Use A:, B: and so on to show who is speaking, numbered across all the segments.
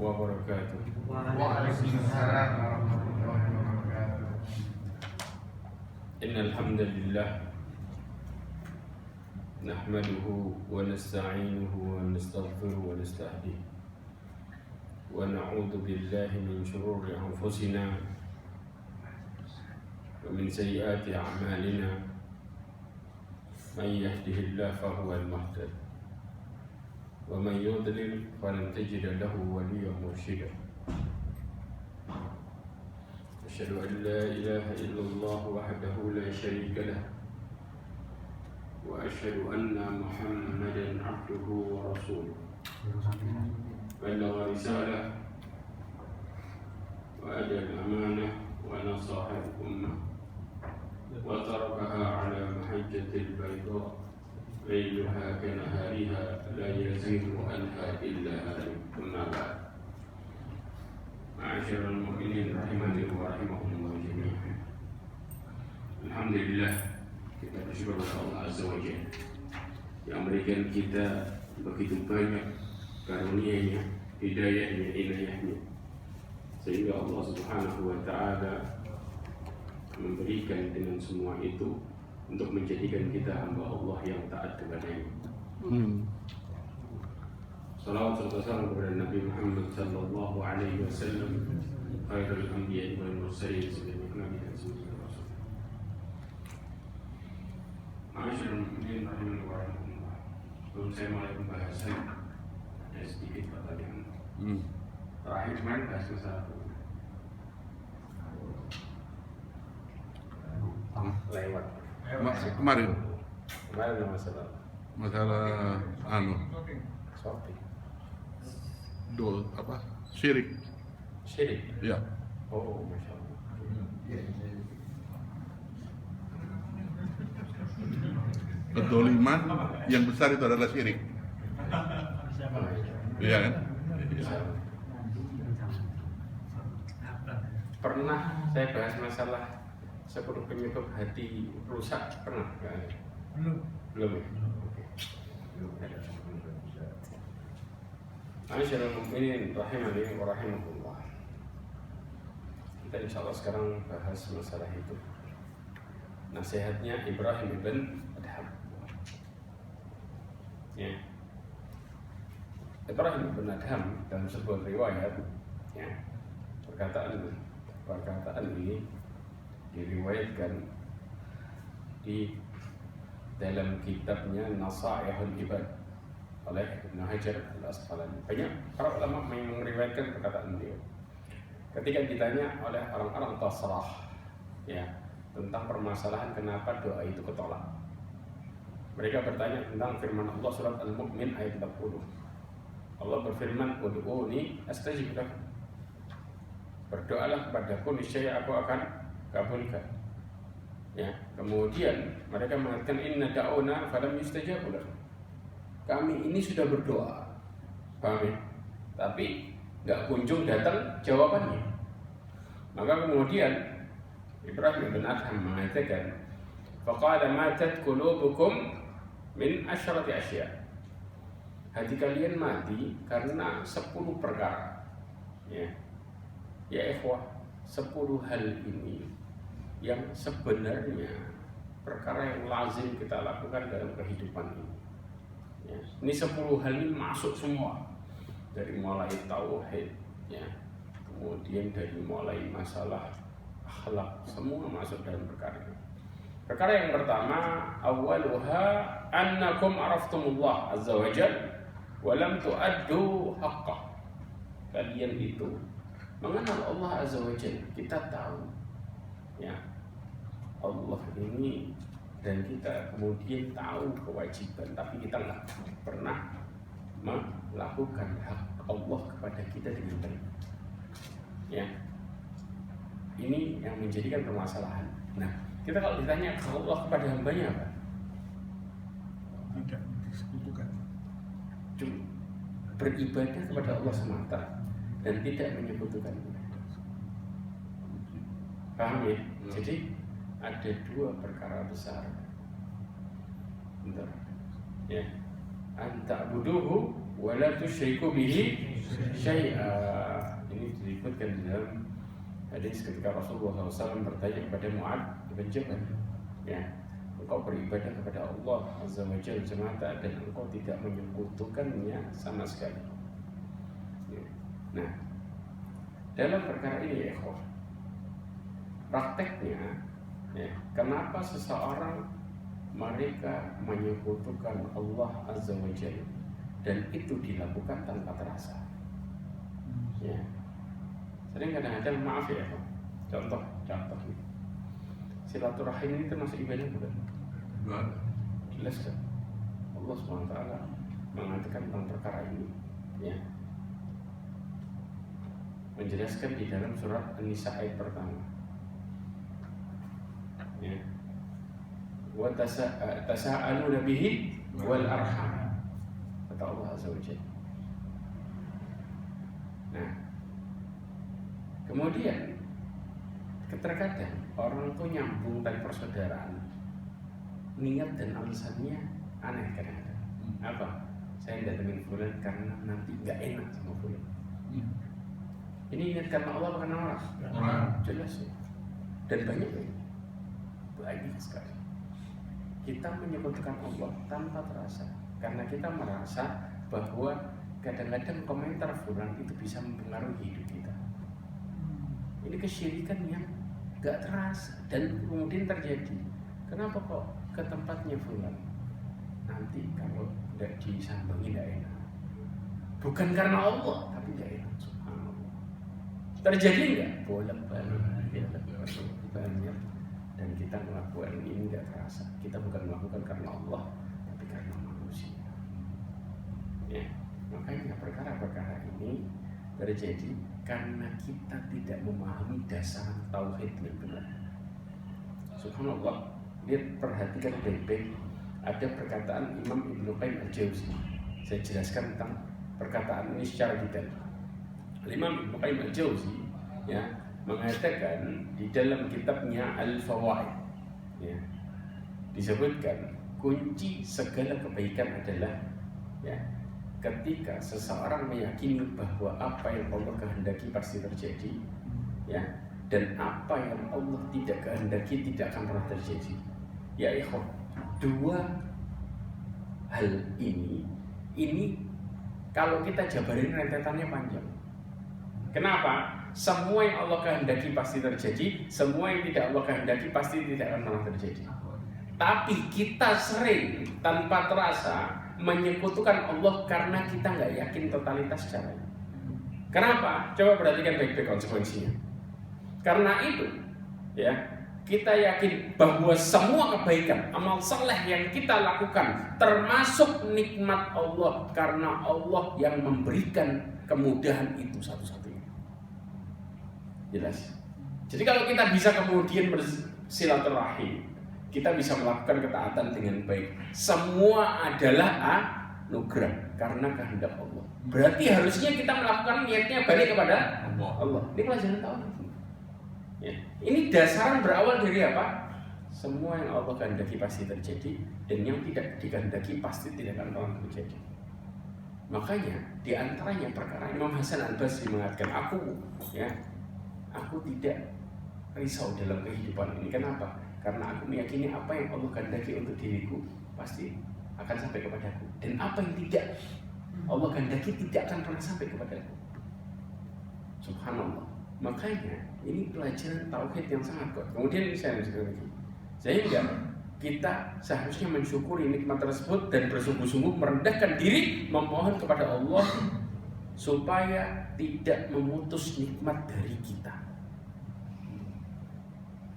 A: wabarakatuh.
B: Waalaikumsalam warahmatullahi wabarakatuh.
A: Innal hamdalillah nahmaduhu wa nasta'inuhu wa nastaghfiruhu wa nastahdihi wa na'udzu billahi min shururi anfusina wa min sayyiati a'malina. Man yahdihillahu fahuwal muhtadi wa man yudlil falan tajida lahu waliyyan mursyida. Asyhadu an la ilaha illallah wahdahu la syarika lah wa asyhadu anna Muhammadan abduhu wa rasuluh. Balagha risalah wa adda al-amanah wa nasaha al-ummah wa tarakaha ala mahajjatil bayda layluha kanahariha la yazighu anha illa halik. Amma ba'd. Ma'asyiral mu'minin rahimani wa rahimakumullah jami'an. Alhamdulillah, kita bersyukur kepada Allah Azza wa Jalla yang memberikan kita begitu banyak karunia-Nya, hidayah-Nya, inayah-Nya, sehingga Allah Subhanahu wa Ta'ala memberikan dengan semua itu untuk menjadikan kita hamba Allah yang taat kepada-Nya. Salawat serta salam kepada Nabi Muhammad sallallahu alaihi wasallam, khairul anbiya'i wal mursalin, sebagai nabi dan sebagai rasul. Ma'asyiral mu'minin rahimani wa rahimakumullah. Sebelum saya mulai pembahasan, ada sedikit pertanyaan. Terakhir kemarin bahas masalah lewat.
C: Kemarin
A: ada masalah shopping.
C: Syirik.
A: Syirik.
C: Ya.
A: Oh, masya Allah.
C: Kedoliman yang besar itu adalah syirik. Iya kan?
A: Pernah saya bahas masalah 10 penyebab hati rusak, pernah? Belum ya? Oke. Ma'asyiral mu'minin rahimani wa rahimakumullah. Kita insyaallah sekarang bahas masalah itu. Nasihatnya Ibrahim ibn Adham. Ya. Ibrahim ibn Adham dalam sebuah riwayat, ya, perkataan ini diriwayatkan di dalam kitabnya Nasaihul Ibad oleh Ibnu Hajar Al-Asqalani. Banyak para ulama yang meriwayatkan perkataan beliau. Ketika ditanya oleh orang-orang Basrah, ya, tentang permasalahan kenapa doa itu ketolak, mereka bertanya tentang firman Allah surat Al-Mu'min ayat 40. Allah berfirman, "Ud'uni astajib lakum." Berdoalah kepadaku, niscaya aku akan kabulkan. Ya, kemudian mereka mengatakan, "Inna da'una falam yustajab lakum." Kami ini sudah berdoa, paham ya? Tapi nggak kunjung datang jawabannya. Maka kemudian Ibrahim bin Adham mengatakan, "Faqala matat qulubukum min asyrati asya." Hati kalian mati karena 10 perkara. Ya ikhwah, 10 hal ini yang sebenarnya perkara yang lazim kita lakukan dalam kehidupan ini. Ya, ini 10 hal ini masuk semua, dari mulai tauhid, ya, kemudian dari mulai masalah akhlak, semua masuk dalam perkara ini. Perkara yang pertama, awwaluha annakum araftumullah azza wa jalla wa lam tu'addu haqqah. Kalian itu mengenal Allah azza wa jalla, kita tahu, ya, Allah ini, dan kita kemudian tahu kewajiban, tapi kita nggak pernah melakukan hak Allah kepada kita dengan baik. Ya, ini yang menjadikan permasalahan. Nah, kita kalau ditanya Allah kepada hambanya apa?
B: Tidak disekutukan.
A: Cuma beribadah kepada Allah semata dan tidak menyekutukan. Paham ya? Jadi ada 2 perkara besar. Bentar. Ya. Anta'buduhu wala tusyriku bihi syai'a. Ini disebutkan di dalam hadis ketika Rasulullah SAW bertanya kepada Mu'adz bin Jabal, ya, engkau beribadah kepada Allah Azza wa Jalla semata dan engkau tidak menyekutukannya sama sekali. Nah, dalam perkara ini ya ikhwah, prakteknya, ya, kenapa seseorang mereka menyekutukan Allah Azza wa Jalla dan itu dilakukan tanpa terasa, ya. Sering kadang-kadang, maaf ya, contoh ini, silaturahim ini termasuk ibadah bukan? Jelas kan? Allah SWT mengatakan tentang perkara ini, ya, menjelaskan di dalam surat An-Nisa ayat pertama, ya, wa tasa'aluna bihi wal arham, kata Allah Azza wa Jalla. Nah, kemudian terkadang orang tuh nyambung tali persaudaraan, niat dan alasannya aneh kadang-kadang. Apa? Saya datengin fulan karena nanti nggak enak sama fulan. Ini niat karena Allah bukan orang. Jelas ya. Dan banyak sekali. Kita menyebutkan Allah tanpa terasa karena kita merasa bahwa kadang-kadang komentar fulan itu bisa mempengaruhi hidup kita. Ini kesyirikan yang gak terasa dan kemudian terjadi. Kenapa kok ke tempatnya fulan? Nanti kalau tidak disambangi tidak enak. Bukan karena Allah, tapi tidak enak. Subhanallah. Terjadi enggak? Bolak-balik. Banyak. Dan kita melakukan ini tidak terasa. Kita bukan melakukan karena Allah, tapi karena manusia. Ya, makanya perkara-perkara ini terjadi karena kita tidak memahami dasar tauhid yang benar. Subhanallah, lihat, perhatikan baik-baik. Ada perkataan Imam Ibnu Qayyim Al-Jauziyah. Saya jelaskan tentang perkataan ini secara detail. Imam Ibnu Qayyim Al-Jauziyah, ya, mengatakan di dalam kitabnya Al-Fawaid, ya, disebutkan kunci segala kebaikan adalah, ya, ketika seseorang meyakini bahwa apa yang Allah kehendaki pasti terjadi, ya, dan apa yang Allah tidak kehendaki tidak akan pernah terjadi. Ya ikhwan, dua hal ini kalau kita jabarin rentetannya panjang. Kenapa? Semua yang Allah kehendaki pasti terjadi, semua yang tidak Allah kehendaki pasti tidak akan pernah terjadi. Tapi kita sering tanpa terasa menyekutukan Allah karena kita nggak yakin totalitas caranya. Kenapa? Coba perhatikan baik-baik konsekuensinya. Karena itu, ya, kita yakin bahwa semua kebaikan, amal saleh yang kita lakukan termasuk nikmat Allah karena Allah yang memberikan kemudahan itu satu-satunya. Jelas. Jadi kalau kita bisa kemudian bersilaturahim, kita bisa melakukan ketaatan dengan baik, semua adalah anugerah karena kehendak Allah. Berarti harusnya kita melakukan niatnya balik kepada Allah. Ini pelajaran tauhid. Ya. Ini dasaran berawal dari apa? Semua yang Allah kehendaki pasti terjadi, dan yang tidak dikehendaki pasti tidak akan pernah terjadi. Makanya di antaranya perkara Imam Hasan Al-Basri mengatakan, aku tidak risau dalam kehidupan ini. Kenapa? Karena aku meyakini apa yang Allah kehendaki untuk diriku pasti akan sampai kepadaku, dan apa yang tidak Allah kehendaki tidak akan pernah sampai kepadaku. Subhanallah. Makanya ini pelajaran tauhid yang sangat kuat. Kemudian saya lanjutkan lagi. Sehingga kita seharusnya mensyukuri nikmat tersebut dan bersungguh-sungguh merendahkan diri memohon kepada Allah supaya tidak memutus nikmat dari kita.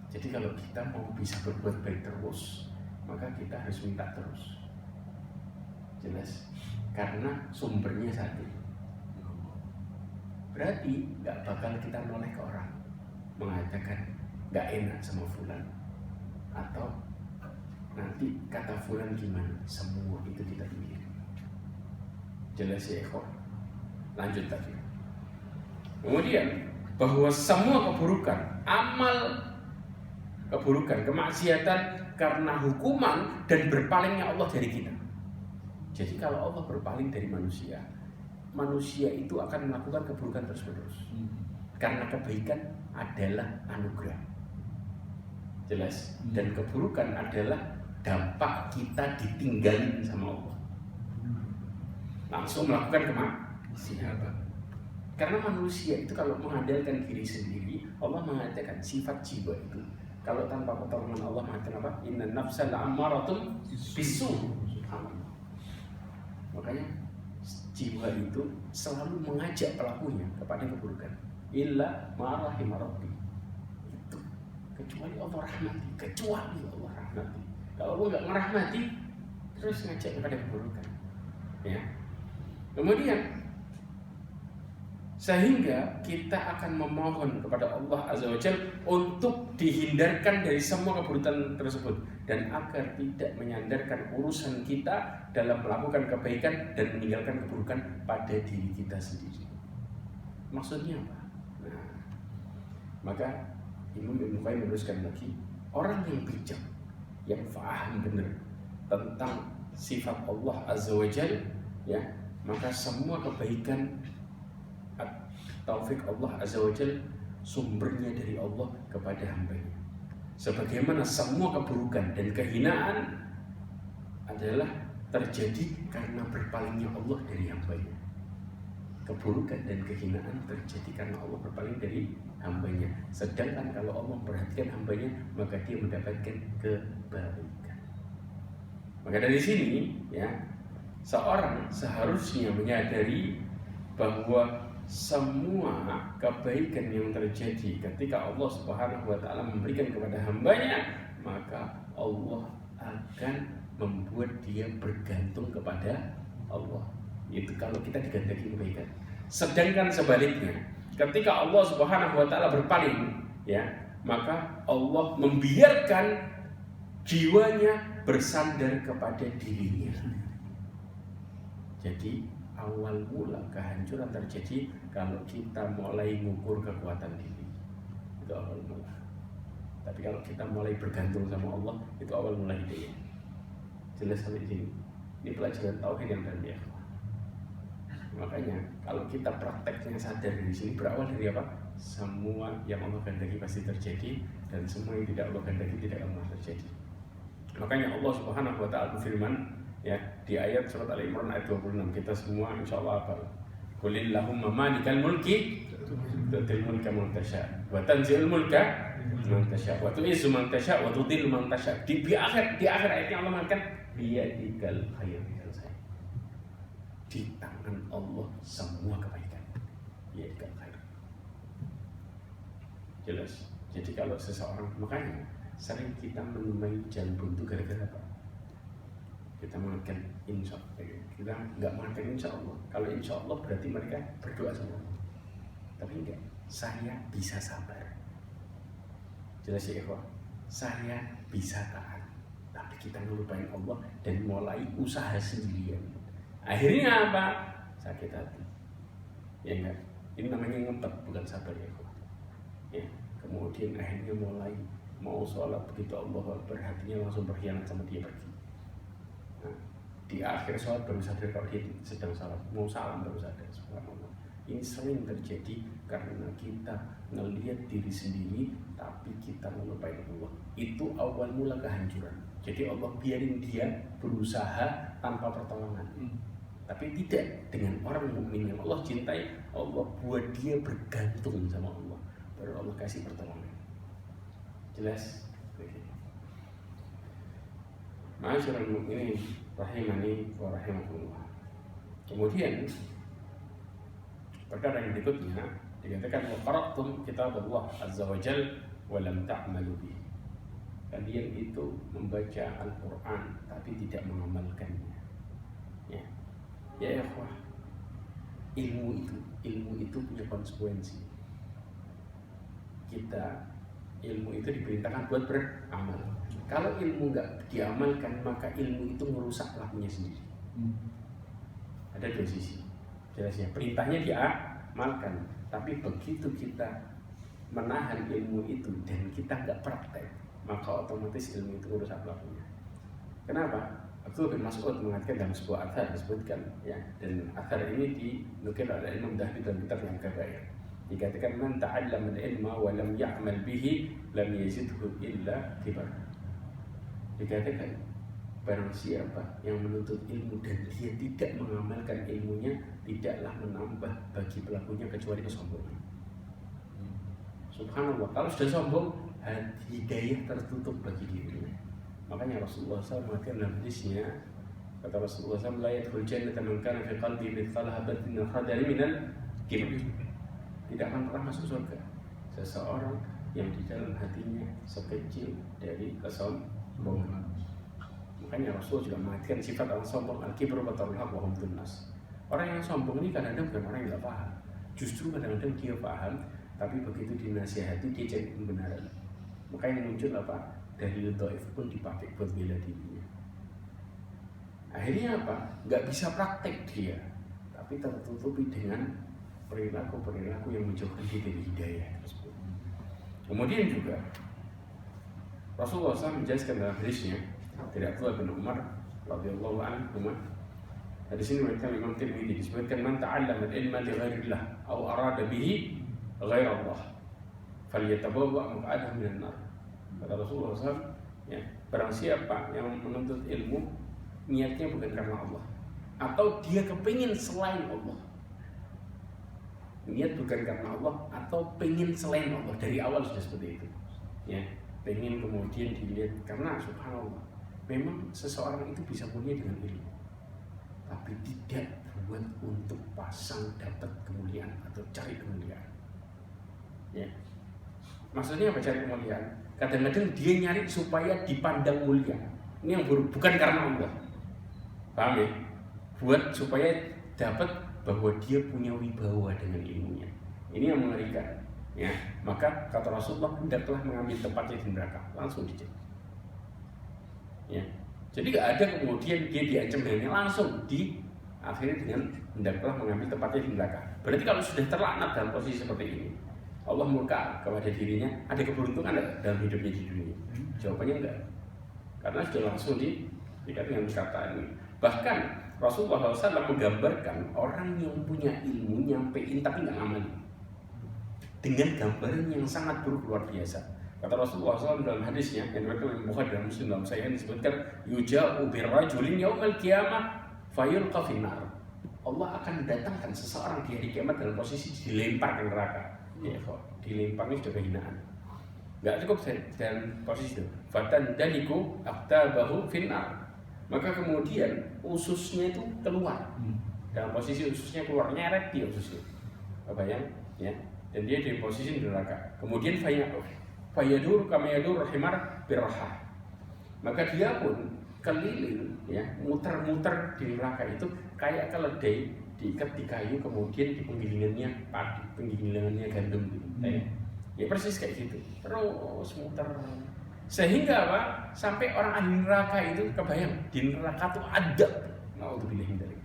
A: Jadi kalau kita mau bisa berbuat baik terus, maka kita harus minta terus. Jelas? Karena sumbernya satu. Berarti gak bakal kita noleh ke orang mengatakan gak enak sama fulan, atau nanti kata fulan gimana. Semua itu kita pilih. Jelas ya ikhwan? Lanjut tadi. Kemudian bahwa semua keburukan, amal keburukan, kemaksiatan karena hukuman dan berpalingnya Allah dari kita. Jadi kalau Allah berpaling dari manusia, manusia itu akan melakukan keburukan terus-menerus. Karena kebaikan adalah anugerah. Jelas. Dan keburukan adalah dampak kita ditinggalin sama Allah. Langsung melakukan kemaksiatan. Karena manusia itu kalau mengandalkan diri sendiri, Allah mengatakan sifat jiwa itu. Kalau tanpa pertolongan Allah mengatakan apa? Inna nafsa la'ammaratun bisu. Subhanallah. Makanya jiwa itu selalu mengajak pelakunya kepada keburukan. Illa ma'arahima rabbi. Itu kecuali Allah rahmati. Kecuali Allah rahmati. Kalau Allah nggak merahmati, terus ngajak kepada keburukan. Ya. Kemudian sehingga kita akan memohon kepada Allah Azza wa Jalla untuk dihindarkan dari semua keburukan tersebut dan agar tidak menyandarkan urusan kita dalam melakukan kebaikan dan meninggalkan keburukan pada diri kita sendiri. Maksudnya apa? Nah, maka Imam Ibnu Qayyim meneruskan lagi, orang yang bijak, yang paham benar tentang sifat Allah Azza wa Jalla, ya, maka semua kebaikan taufik Allah Azza wa Jalla sumbernya dari Allah kepada hambanya. Sebagaimana semua keburukan dan kehinaan adalah terjadi karena berpalingnya Allah dari hambanya. Keburukan dan kehinaan terjadi karena Allah berpaling dari hambanya. Sedangkan kalau Allah memperhatikan hambanya, maka dia mendapatkan kebaikan. Maka dari sini, ya, seorang seharusnya menyadari bahwa semua kebaikan yang terjadi ketika Allah Subhanahu wa Ta'ala memberikan kepada hambanya, maka Allah akan membuat dia bergantung kepada Allah. Itu kalau kita digandaki kebaikan. Sedangkan sebaliknya, ketika Allah Subhanahu wa Ta'ala berpaling, ya, maka Allah membiarkan jiwanya bersandar kepada dirinya. Jadi awal mula kehancuran terjadi kalau kita mulai mengukur kekuatan diri. Itu awal mula. Tapi kalau kita mulai bergantung sama Allah, itu awal mula hidayah. Jelas sampai di sini. Ini pelajaran tauhid yang dalam ya. Makanya kalau kita prakteknya sadar di sini, berawal dari apa? Semua yang Allah kehendaki pasti terjadi, dan semua yang tidak Allah kehendaki tidak akan terjadi. Makanya Allah Subhanahu wa Ta'ala berfirman, ya, di ayat surat Al-Imran ayat 26, kita semua insyaallah hafal. Qulillahumma malikal mulki tu'til mulka man tasha wa tanzi'ul mulka man tasha wa tu'izzu man tasha wa tudhillu man tasha. Di akhir ayatnya Allah mengatakan biyadikal khair. Di tangan Allah semua kebaikan. Biyadikal khair. Jelas. Jadi kalau seseorang, makanya sering kita menemui jalan buntu gara-gara apa? Kita mengatakan insya Allah, kita nggak mengatakan insya Allah. Kalau insya Allah berarti mereka berdoa sama Allah. Tapi enggak, saya bisa sabar. Jelas ya ikhwah, saya bisa tahan. Tapi kita ngelupain Allah dan mulai usaha sendirian. Akhirnya apa? Sakit hati. Ya enggak, ini namanya ngempet, bukan sabar ya ikhwah. Ya, kemudian akhirnya mulai mau sholat begitu Allah Akbar, hatinya langsung berkhianat sama dia, pergi. Di akhir sholat baru sadar kalau dia sedang sholat, mau salam baru sadar. Subhanallah. Ini sering terjadi karena kita melihat diri sendiri tapi kita melupakan Allah. Itu awal mula kehancuran. Jadi Allah biarin dia berusaha tanpa pertolongan. Tapi tidak dengan orang mukmin yang Allah cintai, Allah buat dia bergantung sama Allah. Baru Allah kasih pertolongan. Jelas? Ma'asyiral mukminin rahimani wa rahimakumullah. Kemudian perkara yang berikutnya dikatakan wa qara'tum kitab Allah azza wa jalla wa lam ta'malu bihi. Kalian itu membaca Al-Qur'an tapi tidak mengamalkannya. Ya. Ya ikhwah. Ilmu itu punya konsekuensi. Ilmu itu diperintahkan buat beramal. Kalau ilmu nggak diamalkan, maka ilmu itu merusak pelakunya sendiri. Ada dua sisi. Jelas ya, perintahnya diamalkan, tapi begitu kita menahan ilmu itu dan kita nggak praktek, maka otomatis ilmu itu merusak pelakunya. Kenapa? Abdullah bin Mas'ud mengatakan dalam sebuah athar disebutkan ya, dan athar ini dinukil oleh Imam Dhahabi dalam kitab yang Kabair. Dikatakan man ta'allama al-ilma wa lam ya'mal bihi lam yazidhu illa kibar. Dikatakan barang siapa yang menuntut ilmu dan dia tidak mengamalkan ilmunya, tidaklah menambah bagi pelakunya kecuali kesombongan. Subhanallah, kalau sudah sombong, hidayah tertutup bagi dirinya. Makanya Rasulullah SAW mengatakan dalam hadisnya, kata Rasulullah SAW, la yadkhul jannata man kana fi qalbi mithqala habatin min khardal minal kibr. Tidak akan pernah masuk surga seseorang yang di dalam hatinya sekecil dari kesombongan. Makanya Rasulullah juga mengatakan sifat orang sombong, al-kibru batarul haq wa humdun nas. Orang yang sombong ini kadang-kadang bukan orang yang tidak paham. Justru kadang-kadang dia paham, tapi begitu dinasihati dia cari pembenaran. Makanya muncul apa? Dari dhaif pun dipakai buat bela dirinya. Akhirnya apa? Nggak bisa praktek dia, tapi tertutupi dengan perilaku-perilaku yang menjauhkan dia dari hidayah tersebut. Kemudian juga Rasulullah SAW menjelaskan dalam hadisnya dari Abdullah bin Umar radhiyallahu anhu. Hadis ini meriwayatkan Imam Tirmidzi, disebutkan man ta'allama al-ilma li ghairillah aw arada bihi ghairallah falyatabawwa maq'adahu minan nar. Kata Rasulullah SAW, ya, barang siapa yang menuntut ilmu niatnya bukan karena Allah, atau dia kepingin selain Allah, niat bukan karena Allah atau pengen selain Allah, dari awal sudah seperti itu, ya, pengen kemudian dilihat, karena subhanallah memang seseorang itu bisa mulia dengan ilmu, tapi tidak buat untuk pasang dapat kemuliaan atau cari kemuliaan, ya. Maksudnya apa cari kemuliaan? Kadang-kadang dia nyari supaya dipandang mulia. Ini yang buruk, bukan karena Allah. Paham ya? Buat supaya dapat bahwa dia punya wibawa dengan ilmunya. Ini yang mengerikan. Ya, maka kata Rasulullah, hendaklah mengambil tempatnya di neraka. Langsung dicek. Ya. Jadi gak ada kemudian dia diancam dengan langsung akhirnya dengan hendaklah mengambil tempatnya di neraka. Berarti kalau sudah terlaknat dalam posisi seperti ini, Allah murka kepada dirinya, ada keberuntungan dalam hidupnya di dunia? Jawabannya enggak, karena sudah langsung dikatakan dengan kata ini. Bahkan Rasulullah SAW menggambarkan orang yang punya ilmu nyampein tapi nggak ngamalin dengan gambaran yang sangat buruk, luar biasa. Kata Rasulullah SAW dalam hadisnya yang diriwayatkan oleh Bukhari dan Muslim, dalam Sahih disebutkan yuja'u birrajulin yaumal qiyamah fayulqa finnar. Allah akan mendatangkan seseorang di hari kiamat dalam posisi dilempar ke neraka. Ya, dilemparnya sudah kehinaan. Nggak cukup dalam posisi itu. Fatan daliku aktabahu finnar. Maka kemudian ususnya itu keluar. Dalam posisi ususnya keluar, nyeret dia ususnya. Bayang, ya. Dan dia di posisi neraka. Kemudian fayadur kama yadur himar birrahah. Maka dia pun keliling, ya, muter-muter di neraka itu kayak keledai diikat di kayu, kemudian di penggilingannya padi, penggilingannya gandum gitu. Ya persis kayak gitu, terus muter sehingga apa? Sampai orang ahli neraka itu kebayang di neraka tuh ada, naudzubillah dari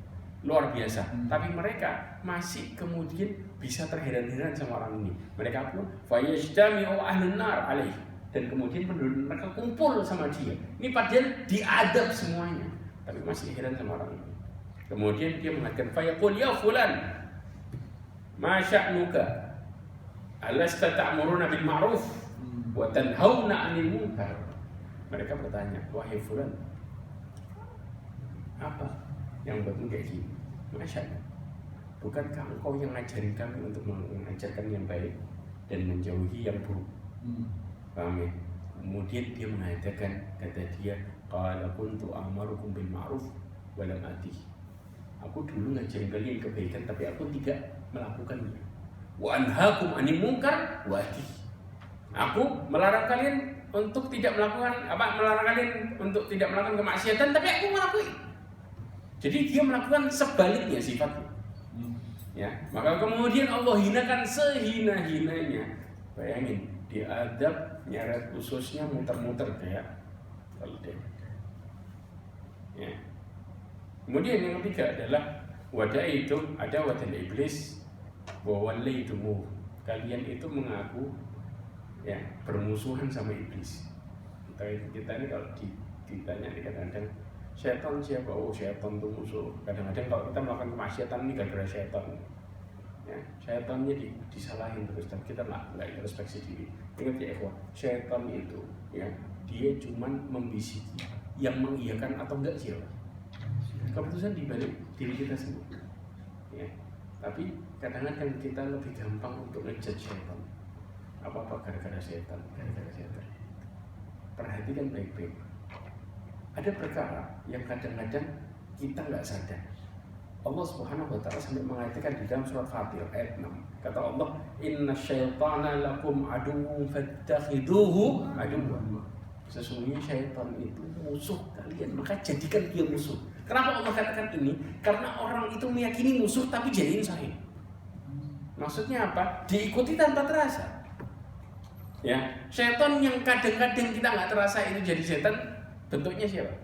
A: luar biasa. Tapi mereka masih kemudian bisa terheran-heran sama orang ini. Mereka pun fayajtami'u ahlun nar alaih, dan kemudian penduduk neraka kumpul sama dia. Ini padahal diadab semuanya, tapi masih heran sama orang ini. Kemudian dia mengatakan fayaqul ya fulan ma sya'nuka alasta ta'muruna bil ma'ruf wa tanhauna 'anil munkar. Mereka bertanya, wahai fulan, apa yang buatmu kayak gini? Masyaallah, bukankah engkau yang ngajarin kami untuk mengajarkan yang baik dan menjauhi yang buruk? Paham ya? Kemudian dia mengatakan, kata dia, qala kuntu amarukum bil ma'ruf wa lam atih. Aku dulu ngajarin kalian kebaikan tapi aku tidak melakukannya. Wa anhaakum 'anil munkar wa atih. Aku melarang kalian untuk tidak melakukan melarang kalian untuk tidak melakukan kemaksiatan, tapi aku melakukan. Jadi dia melakukan sebaliknya sifatnya. Ya, maka kemudian Allah hinakan sehina-hinanya. Bayangin, diadab, nyeret ususnya muter-muter kayak keledai. Ya. Kemudian yang ketiga adalah wadah itu ada wadah iblis, wawalaitumu. Kalian itu mengaku, ya, bermusuhan sama iblis. Kita ini kalau ditanya kadang-kadang Setan siapa? Oh, setan itu musuh. Kadang-kadang kalau kita melakukan kemaksiatan ini gara-gara setan. Ya, setannya disalahin terus dan kita nggak introspeksi diri. Ingat ya ikhwah, setan itu ya dia cuman membisiki, yang mengiyakan atau enggak siapa? Keputusan di balik diri kita sendiri. Ya, tapi kadang-kadang kita lebih gampang untuk ngejudge setan. Apa-apa gara-gara setan, gara-gara setan. Perhatikan baik-baik. Ada perkara yang kadang-kadang kita nggak sadar. Allah Subhanahu wa ta'ala sampai mengatakan di dalam surat Fatir ayat 6. Kata Allah, "Inna syaitana lakum aduwwun fattakhiduhu aduwwan." Sesungguhnya syaitan itu musuh kalian, maka jadikan dia musuh. Kenapa Allah katakan ini? Karena orang itu meyakini musuh tapi jadiin sahib. Maksudnya apa? Diikuti tanpa terasa. Ya, syaitan yang kadang-kadang kita nggak terasa itu jadi setan, bentuknya siapa?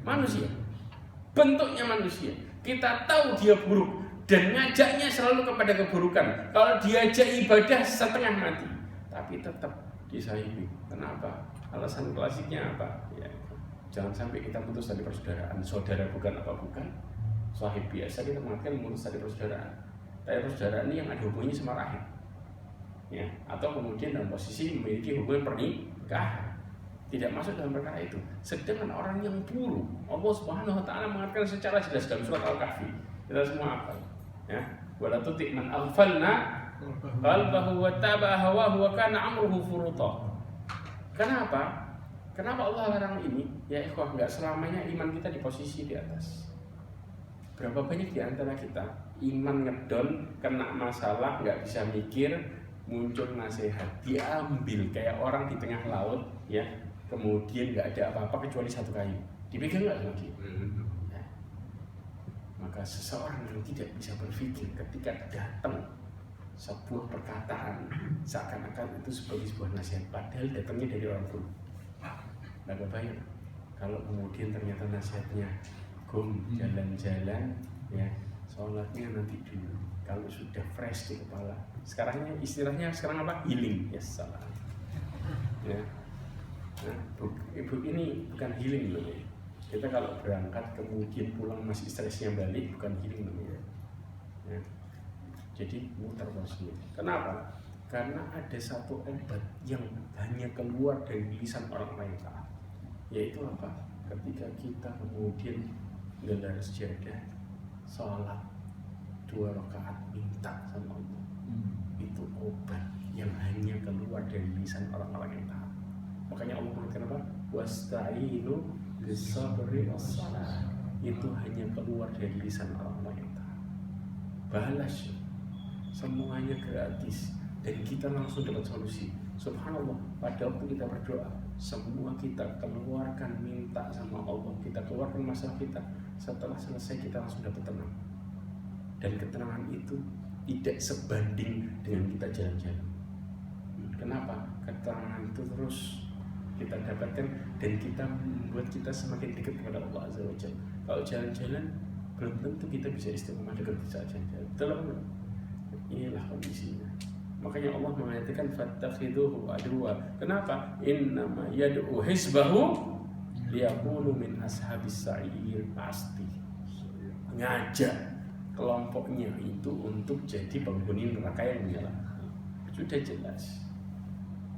A: Manusia. Bentuknya manusia. Kita tahu dia buruk dan ngajaknya selalu kepada keburukan. Kalau diajak ibadah setengah mati, tapi tetap disahibi. Kenapa? Alasan klasiknya apa? Ya, jangan sampai kita putus tali persaudaraan. Saudara bukan apa bukan. Sahib biasa kita mengatakan putus tali persaudaraan. Tali persaudaraan ini yang ada hubungannya sama rahim. Ya, atau kemudian dalam posisi memiliki hubungan pernikahan. Tidak masuk dalam perkara itu. Sedangkan orang yang buruk, Allah Subhanahu wa ta'ala mengatakan secara jelas dalam surat Al-Kahfi. Kita semua hafal. Ya, wala tuti' man aghfalna qalbahu wa taba'a hawahu wa kana amruhu furuta. Kenapa? Kenapa Allah larang ini? Ya ikhwah, enggak selamanya iman kita di posisi di atas. Berapa banyak di antara kita iman ngedon, kena masalah, enggak bisa mikir, muncul nasihat, diambil kayak orang di tengah laut, ya. Kemudian nggak ada apa-apa kecuali satu kayu, dipegang nggak lagi. Ya. Maka seseorang yang tidak bisa berpikir ketika datang sebuah perkataan seakan-akan itu sebagai sebuah nasihat, padahal datangnya dari orang tua. Nggak kebayang kalau kemudian ternyata nasihatnya jalan-jalan, ya sholatnya nanti dulu. Kalau sudah fresh di kepala, sekarangnya istilahnya sekarang apa? Healing, yes salah. Ya. Nah, ibu ini bukan healing loh ya. Kita kalau berangkat kemudian pulang masih stresnya balik, bukan healing loh ya. Ya. Jadi muter terus. Kenapa? Karena ada satu obat yang hanya keluar dari lisan orang lain taat. Yaitu apa? Ketika kita kemudian gelar sejadah, sholat 2 rakaat minta sama Allah. Itu obat yang hanya keluar dari lisan orang-orang yang taat. Makanya Allah mengatakan apa? Wasta'inu bis-sabri was-salah. Itu hanya keluar dari lisan orang-orang yang taat. Balas, semuanya gratis dan kita langsung dapat solusi. Subhanallah, pada waktu kita berdoa, semua kita keluarkan minta sama Allah, kita keluarkan masalah kita. Setelah selesai kita langsung dapat tenang. Dan ketenangan itu tidak sebanding dengan kita jalan-jalan. Kenapa? Ketenangan itu terus kita dapatkan dan kita membuat kita semakin dekat kepada Allah Azza wa Jalla. Kalau jalan-jalan belum tentu kita bisa istiqomah dekat saat jalan-jalan. Betul. Inilah kondisinya. Makanya Allah mengatakan fattakhiduhu aduwa. Kenapa? Innama yad'u hizbahu liyakunu min ashabis sa'ir. Pasti ngajak kelompoknya itu untuk jadi penghuni neraka yang menyala. Sudah jelas.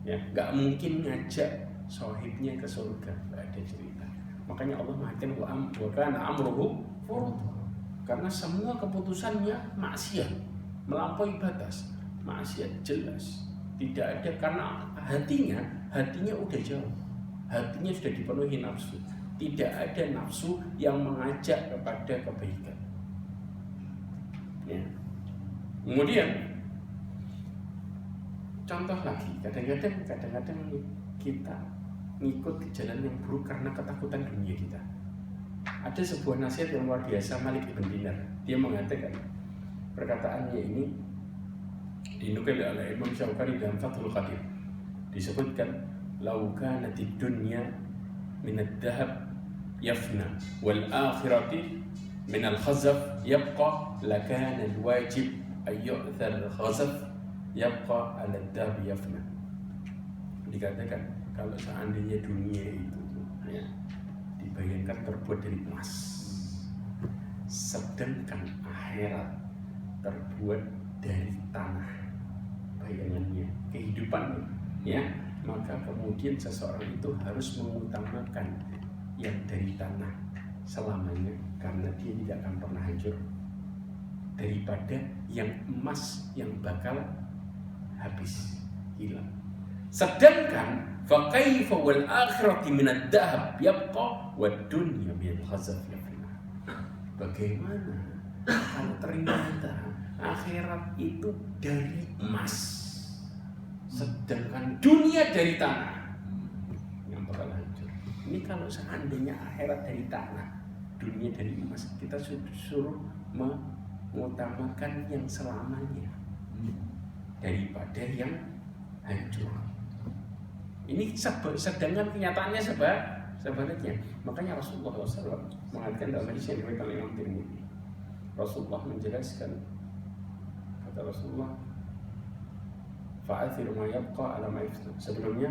A: Ya, nggak mungkin ngajak sohibnya ke surga, nggak ada cerita. Makanya Allah mengatakan wa kana amruhu furuta. Karena semua keputusannya maksiat, melampaui batas, maksiat jelas. Tidak ada, karena hatinya udah jauh, hatinya sudah dipenuhi nafsu. Tidak ada nafsu yang mengajak kepada kebaikan. Ya. Kemudian contoh lagi, kadang-kadang kita ngikut ke jalan yang buruk karena ketakutan dunia kita. Ada sebuah nasihat yang luar biasa Malik ibn Dinar. Dia mengatakan, perkataannya ini dinukil oleh Imam Syaukani dalam Fathul Qadir. Disebutkan, "Lau kanatid dunya minad dhahab yafna wal akhirati minal khazaf yabqa lakana al-wajib ayyu'thar al-khazaf yabqa ala-dhahab yafna." Dikatakan kalau seandainya dunia itu ya, dibayangkan terbuat dari emas, sedangkan akhirat terbuat dari tanah. Bayangannya, kehidupannya, ya, maka kemudian seseorang itu harus mengutamakan yang dari tanah selamanya, karena dia tidak akan pernah hancur, daripada yang emas yang bakal habis, hilang. Sedangkan fa kaifa wal akhirati min ad-dhahab yabqa wad dunya min al-khazaf yafna. Bagaimana kalau ternyata akhirat itu dari emas, sedangkan dunia dari tanah yang bakal hancur. Ini kalau seandainya akhirat dari tanah, dunia dari emas, kita suruh mengutamakan yang selamanya daripada yang hancur. Ini sedangkan kenyataannya sebaliknya. Makanya Rasulullah SAW mengatakan dalam hadis yang diriwayatkan oleh Imam Tirmidzi, Rasulullah menjelaskan, kata Rasulullah, fa'athiru ma yabqa ala ma yafna. Sebelumnya,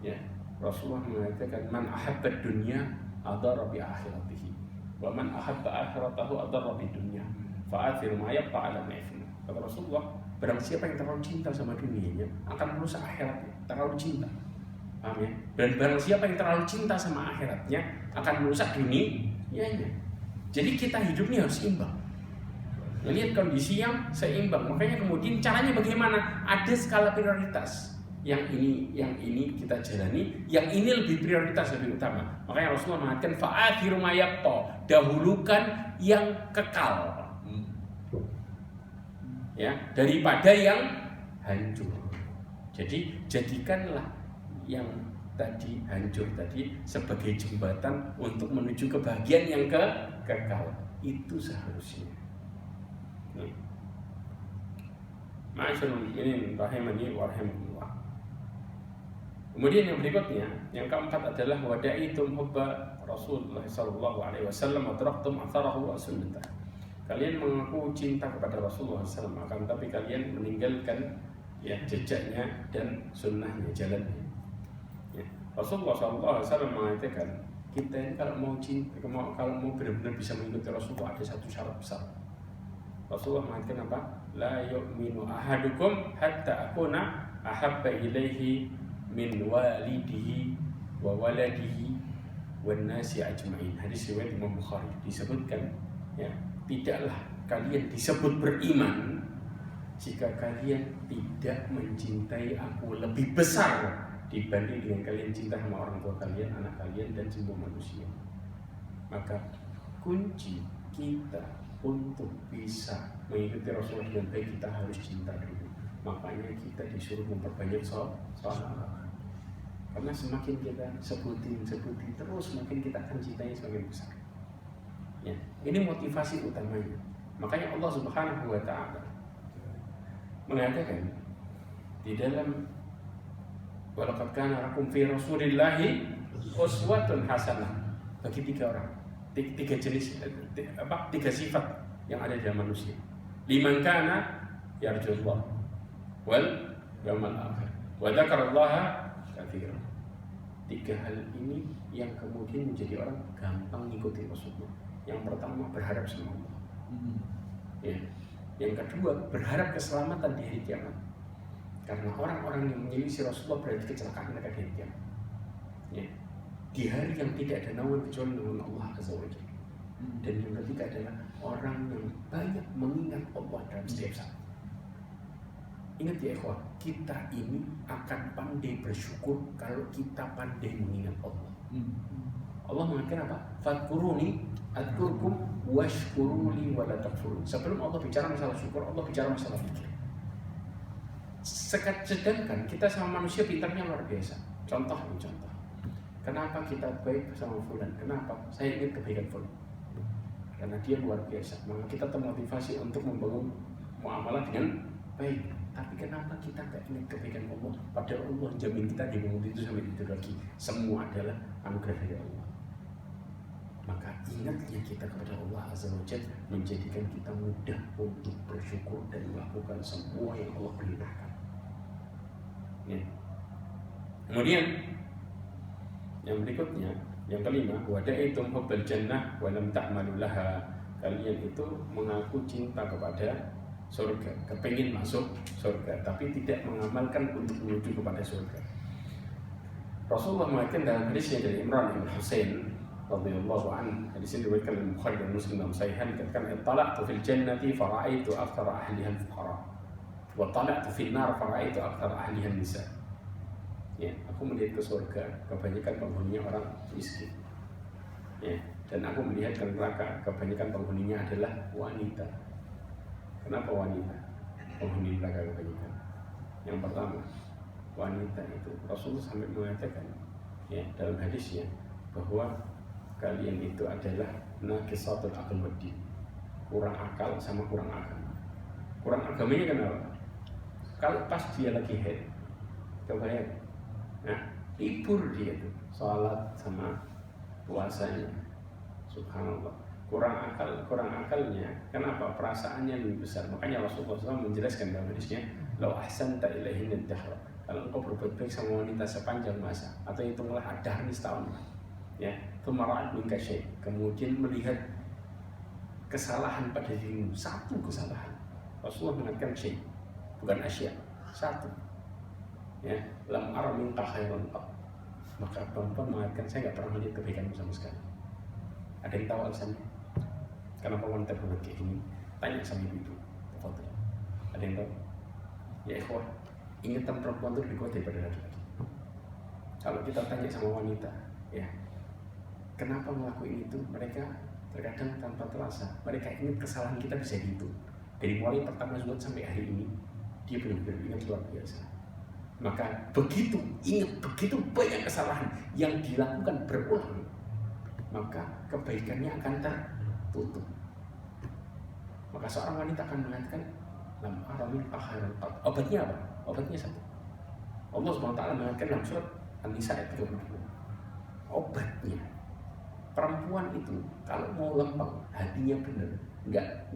A: ya, Rasulullah mengatakan, man ahabba dunya adara bi akhiratihi, wa man ahabba akhiratahu adara bi dunya, fa'athiru ma yabqa ala ma yafna. Kata Rasulullah, barang siapa yang terlalu cinta sama dunianya akan merusak akhiratnya, terlalu cinta. Paham ya? Dan barang siapa yang terlalu cinta sama akhiratnya akan merusak dunianya. Jadi kita hidup ini harus imbang. Melihat kondisi yang seimbang. Makanya kemudian caranya bagaimana? Ada skala prioritas. Yang ini kita jalani, yang ini lebih prioritas, lebih utama. Makanya Rasulullah mengatakan fa'athiru ma yabqa, dahulukan yang kekal. Ya, daripada yang hancur. Jadi jadikanlah yang tadi hancur tadi sebagai jembatan untuk menuju kebahagiaan yang kekal. Itu seharusnya. Ma'asyiral mu'minin rahimani wa rahimakumullah. Kemudian yang berikutnya, yang keempat adalah wadaitum hubba Rasulullah sallallahu alaihi wasallam wa taraktum atharahu wa sunnatah. Kalian mengaku cinta kepada Rasulullah SAW, akan tapi kalian meninggalkan ya jejaknya dan sunnahnya, jalannya. Ya. Rasulullah SAW mengatakan, kita ini kalau mau cinta, kalau mau benar-benar bisa mengikuti Rasulullah, ada satu syarat besar. Rasulullah mengatakan apa? La yu'minu ahadukum hatta akuna ahabba ilaihi min walidihi wa waladihi wan nasi ajma'in. Hadis riwayat Imam Bukhari. Disebutkan, ya, tidaklah kalian disebut beriman jika kalian tidak mencintai aku lebih besar dibanding dengan kalian cinta sama orang tua kalian, anak kalian, dan semua manusia. Maka kunci kita untuk bisa mengikuti Rasulullah dengan baik, kita harus cinta dulu. Makanya kita disuruh memperbanyak salat. Karena semakin kita sebutin terus, semakin kita akan cintanya semakin besar. Ya, ini motivasi utamanya. Makanya Allah Subhanahu wa taala mengatakan di dalam walaqad kana lakum fi Rasulillahi uswatun hasanah bagi tiga orang, tiga jenis, tiga sifat yang ada di dalam manusia. Liman kana yarjullah wal yawmal akhir wa dzakarallaha katsiran. Tiga hal ini yang kemudian menjadi orang gampang mengikuti Rasulullah. Yang pertama, berharap sama Allah. Ya. Yang kedua, berharap keselamatan di hari kiamat. Karena orang-orang yang menyelisih Rasulullah berarti kecelakaan mereka di hari kiamat. Ya. Di hari yang tidak ada naungan kecuali naungan Allah Azza wa Jalla. Dan yang ketiga adalah orang yang banyak mengingat Allah dalam setiap saat. Ingat ya ikhwah, kita ini akan pandai bersyukur kalau kita pandai mengingat Allah. Allah mengatakan apa? Fadkuruni adkurkum washkuruli wa la takfurun. Sebelum Allah bicara masalah syukur, Allah bicara masalah zikir. Sedangkan kita sama manusia pintarnya luar biasa. Contoh. Kenapa kita baik sama fulan? Kenapa? Saya ingin kebaikan fulan. Karena dia luar biasa. Maka kita termotivasi untuk membangun muamalah dengan baik. Tapi kenapa kita tidak ingat kebaikan Allah? Padahal Allah jamin kita di mulut itu sampai itu lagi. Semua adalah anugerah dari Allah. Maka ingatnya kita kepada Allah Azza wa Jalla menjadikan kita mudah untuk bersyukur dan melakukan semua yang Allah perintahkan. Ya. Kemudian yang berikutnya, Yang kelima, wada'aitum hubbal jannah wa lam ta'malu laha. Kalian itu mengaku cinta kepada surga, kepingin masuk surga, tapi tidak mengamalkan untuk menuju kepada surga. Rasulullah mengatakan dalam hadisnya dari Imran bin Husain radhiyallahu anhu, hadis ini diriwayatkan oleh Bukhari dan Muslim dalam sahihan, dikatakan ittala'tu fil jannati fara'aitu aktsara ahliha al-fuqara wa tala'tu fil nar fara'aitu aktsara ahliha an-nisa. Ya, aku melihat ke surga, kebanyakan penghuninya orang miskin. Ya, dan aku melihat ke neraka, kebanyakan penghuninya adalah wanita. Kenapa wanita? Penghuni neraka kebanyakan. Yang pertama, wanita itu Rasulullah sampai mengatakan, ya, dalam hadisnya bahwa kalian itu adalah naqisatul aql wad din, kurang akal sama kurang agama. Kurang agamanya kenapa? Kalau pas dia lagi haid, kebayang, nah, libur dia tuh, sholat sama puasanya, subhanallah. Kurang akalnya. Kenapa? Perasaannya lebih besar. Makanya Rasulullah SAW menjelaskan dalam hadisnya, "Lau ahsanta ilaihinna ad-dahr." Kalau engkau berbuat baik sama wanita sepanjang masa, atau hitunglah ad-dahr ini setahun, ya, tumara'at minka syai', kemudian melihat kesalahan pada dirimu, satu kesalahan. Rasulullah mengatakan syai', bukan asya, satu. Ya, lam ara minka khairan qat. Maka perempuan mengatakan, saya nggak pernah melihat kebaikanmu sama sekali. Ada yang tahu alasannya? Kenapa wanita berbuat kayak gini? Tanya sama ibu-ibu. Ada yang tahu? Ya ikhwah, ingatan perempuan itu lebih kuat daripada laki-laki. Kalau kita tanya sama wanita, ya, kenapa ngelakuin itu? Mereka terkadang tanpa terasa, mereka ingat kesalahan kita bisa dihitung. Dari mulai pertama zuhud sampai hari ini, dia benar-benar ingat luar biasa. Maka begitu banyak kesalahan yang dilakukan berulang, maka kebaikannya akan tertutup. Maka seorang wanita akan mengatakan, lam ara minka khairan qat. Obatnya apa? Obatnya satu. Allah SWT mengatakan dalam surat An-Nisa ayat 32. Obatnya, perempuan itu kalau mau lempeng, hatinya benar,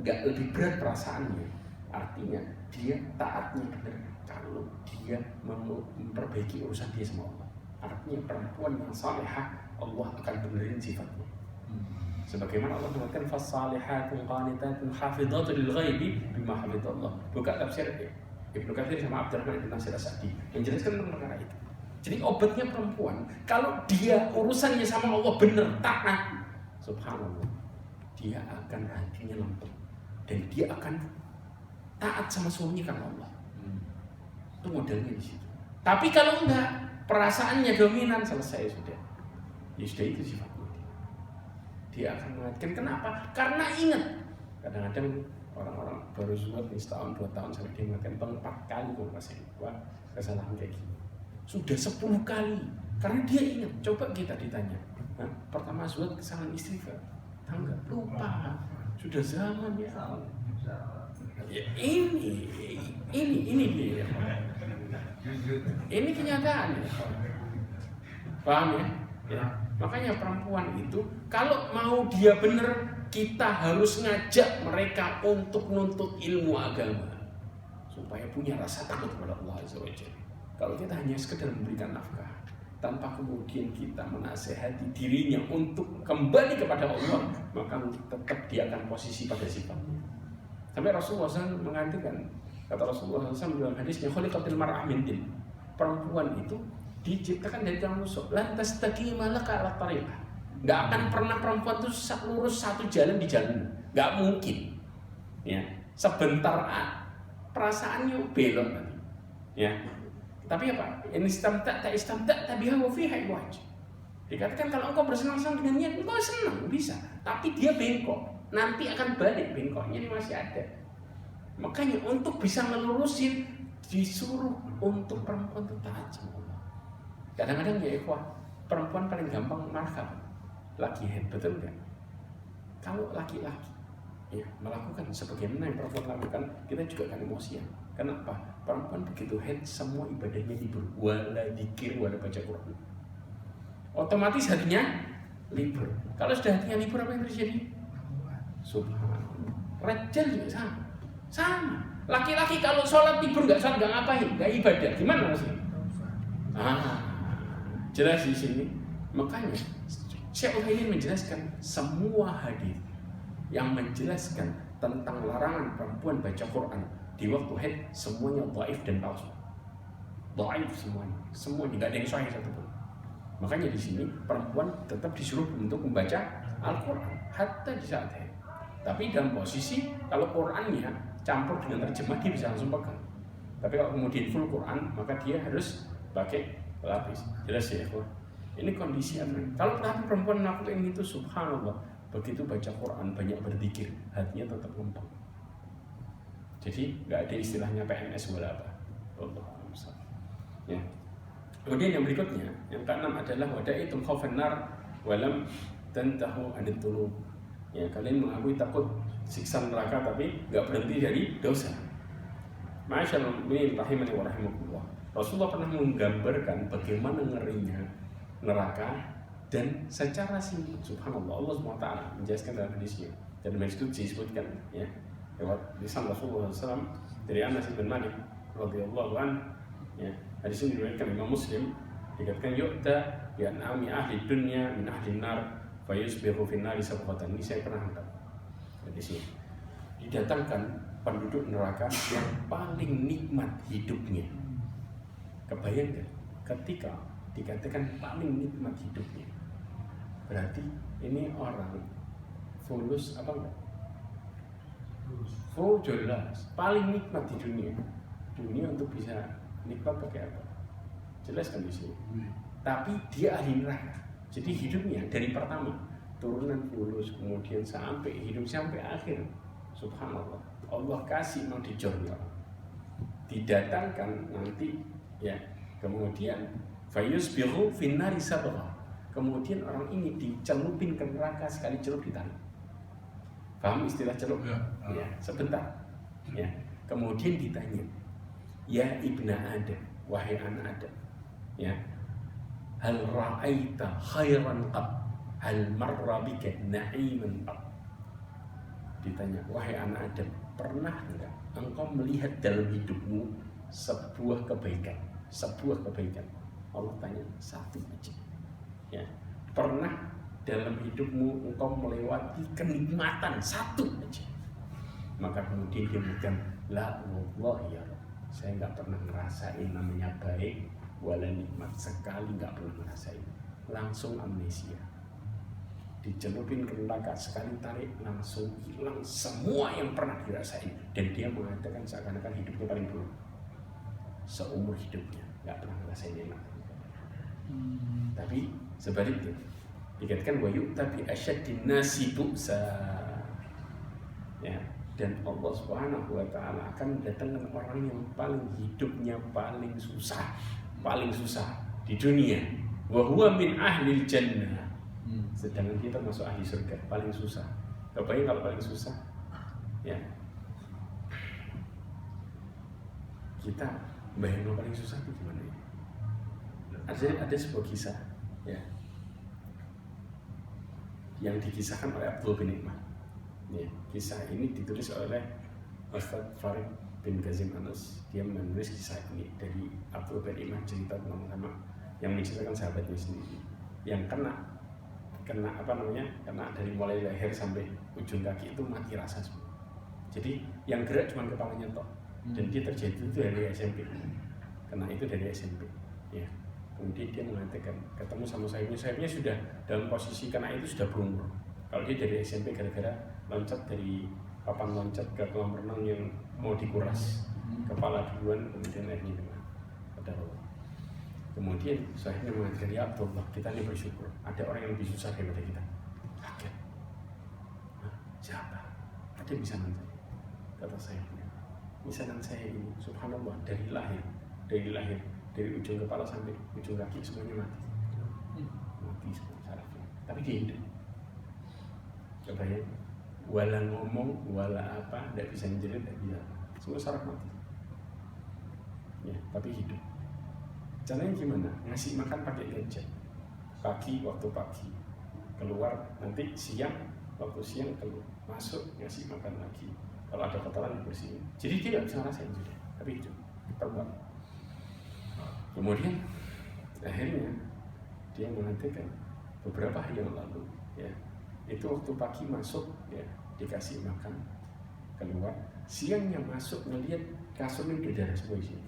A: nggak lebih berat perasaannya. Artinya dia taatnya benar kalau dia memperbaiki urusan dia sama Allah. Artinya perempuan yang salihah, Allah akan benerin sifatnya. Sebagaimana Allah mengatakan fas-salihatun qanitatun hafidhatun lil ghaibi bima hafidhallah. Buka tafsir Ibnu Katsir sama Abdurrahman bin Nasir As-Sa'di menjelaskan tentang perkara itu. Jadi obatnya perempuan, kalau dia urusannya sama Allah benar, taat, subhanallah, dia akan hatinya lembut dan dia akan taat sama suaminya karena Allah. Itu modelnya di situ. Tapi kalau enggak, perasaannya dominan, selesai sudah. Ya sudah, itu sifatnya. Dia akan mengatakan kenapa? Karena ingat. Kadang-kadang orang-orang baru zuhud setahun 2 tahun sampai dia mengatakan 4 kali kalau rasanya kesalahan kayak gini. Sudah 10 kali. Karena dia ingat. Coba kita ditanya. Pertama zuhud kesalahan istighfar. Tahu nggak? Lupa. Sudah zaman ya. Ya ini dia. Ini kenyataan ya. Paham ya? Ya. Makanya perempuan itu kalau mau dia benar, kita harus ngajak mereka untuk nuntut ilmu agama supaya punya rasa takut kepada Allah Azza wa Jalla. Kalau kita hanya sekedar memberikan nafkah tanpa kemudian kita menasehati dirinya untuk kembali kepada Allah, maka tetap dia akan posisi pada sifatnya. Sampai Rasulullah SAW mengatakan, kata Rasulullah SAW dalam hadisnya, khuliqatil mar'ah min din. Perempuan itu diciptakan dari tulang rusuk. Lantas taqima laka ala tariqah. Enggak akan pernah perempuan itu lurus satu jalan di jalan. Enggak mungkin. Ya, sebentar perasaannya belok nanti. Ya. Tapi apa? In istamta' biha wa fiha iwaj. Dikatakan kalau engkau bersenang-senang dengannya, engkau senang, bisa. Tapi dia bengkok. Nanti akan balik, bengkoknya ini masih ada. Makanya untuk bisa ngelurusin, disuruh untuk perempuan itu taat sama Allah. Kadang-kadang ya ikhwah, perempuan paling gampang marah lagi head, betul nggak? Kalau laki-laki ya melakukan sebagaimana yang perempuan lakukan, kita juga akan emosian. Kenapa? Perempuan begitu head, semua ibadahnya libur, wala dzikir, wala baca Quran. Otomatis hatinya libur. Kalau sudah hatinya libur, apa yang terjadi? Subhanallah. Rajal juga sama. Laki-laki kalau sholat libur nggak sholat, nggak ngapain, nggak ibadah, gimana sih? Jelas di sini. Makanya Syekh Utsaimin menjelaskan semua hadis yang menjelaskan tentang larangan perempuan baca Quran di waktu haid semuanya dhaif dan palsu. Dhaif semuanya nggak ada yang sahih satupun. Makanya di sini perempuan tetap disuruh untuk membaca Al-Quran hatta di saat haid. Tapi dalam posisi kalau Qurannya campur dengan terjemah dia bisa langsung pegang. Tapi kalau kemudian full Quran maka dia harus pakai pelapis. Jelas ya, ini kondisi apa? Kalau perempuan melakukan itu, subhanallah, begitu baca Quran banyak berzikir, hatinya tetap lempeng. Jadi nggak ada istilahnya PNS wala apa. Allah ya. Kemudian yang berikutnya, yang keenam adalah wadaitum khaufan nar walam tantahu anit dhunub. Ya, kalian mengakui takut siksa neraka tapi nggak berhenti dari dosa. Masyaallah mu'minin rahimani wa rahimakumullah. Rasulullah pernah menggambarkan bagaimana ngerinya neraka dan secara simpel, subhanallah, Allah SWT menjelaskan dalam hadisnya dan hadis itu disebutkan ya lewat lisan Rasulullah SAW dari Anas bin Malik radhiyallahu anhu ya. Hadis ini diriwayatkan Imam Muslim, dikatakan yu'ta bi an'ami ahli dunya min ahli nar fa yusbihu fi nari sabqatan. Ini saya pernah dengar hadis ini. Didatangkan penduduk neraka yang paling nikmat hidupnya. Kebayang gak? Ketika dikatakan paling nikmat hidupnya, berarti ini orang fulus apa enggak? Full jelas, paling nikmat di dunia. Dunia untuk bisa nikmat pakai apa? Jelas kan di sini. Tapi dia ahli neraka. Jadi hidupnya dari pertama turunan fulus, kemudian sampai hidup sampai akhir. Subhanallah. Allah kasih mau dijual. Didatangkan nanti ya, kemudian fayusbihu finnari sabra. Kemudian orang ini dicelupin ke neraka sekali celup ditarik. Paham istilah celup? Ya, sebentar. Ya. Kemudian ditanya, ya ibna Adam, wahai anak Adam, ya, hal ra'aita khairan qad, hal marra bika na'iman qad. Ditanya, wahai anak Adam, pernah enggak engkau melihat dalam hidupmu sebuah kebaikan? Sebuah kebaikan. Allah tanya satu aja. Ya, pernah dalam hidupmu engkau melewati kenikmatan satu aja? Maka kemudian dia bilang, la wallahi ya Rabb, saya nggak pernah ngerasain namanya baik wala nikmat, sekali nggak pernah ngerasain. Langsung amnesia, dicelupin ke neraka, sekali tarik langsung hilang semua yang pernah dirasain. Dan dia mengatakan seakan-akan hidupnya paling buruk seumur hidupnya, nggak pernah ngerasain enak. Tapi sebaliknya dikatakan wa yu'ta bi asyaddin nasi bu'sa, ya, dan Allah Subhanahu wa taala akan mendatangkan orang yang paling hidupnya paling susah di dunia, wa huwa min ahlil jannah, sedangkan kita masuk ahli surga, paling susah. Kebayang kalau paling susah, ya, kita bayangin paling susah itu gimana ya? Ada sebuah kisah ya, yang dikisahkan oleh Abdul bin Iqmah. Ya, kisah ini ditulis oleh Ustaz Farid bin Ghazim Anas. Dia menulis kisah ini dari Abdul bin Iqmah, cerita tentang yang menceritakan sahabatnya sendiri yang kena apa namanya, kena dari mulai leher sampai ujung kaki itu mati rasa semua. Jadi yang gerak cuma kepalanya toh. Dan dia terjadi itu dari SMP. Kena itu dari SMP. Ya. Kemudian dia mengatakan ketemu sama sahibnya sudah dalam posisi kena itu sudah berumur. Kalau dia dari SMP gara-gara loncat dari papan loncat ke kolam renang yang mau dikuras, kepala duluan kemudian akhirnya kena. Kemudian sahibnya mengatakan, ya Abdullah, kita ini bersyukur ada orang yang lebih susah daripada kita. Kaget. Siapa? Ada yang bisa nanti? Kata sahibnya, misalkan saya ini, subhanallah, dari lahir dari ujung kepala sampai ujung kaki semuanya mati semua sarafnya, tapi dia hidup. Coba ya, wala ngomong, wala apa, tidak bisa menjerit, tidak bisa, semua saraf mati. Ya, tapi hidup. Caranya gimana? Ngasih makan pakai gadget. Pagi waktu pagi keluar, nanti siang waktu siang keluar, masuk ngasih makan lagi. Kalau ada kotoran bersihin. Jadi dia nggak bisa ngerasain juga, tapi hidup terbang. Kemudian akhirnya dia mengatakan beberapa hari yang lalu, ya, itu waktu pagi masuk, ya, dikasih makan, keluar, siangnya masuk ngelihat kasurnya udah darah semua isinya.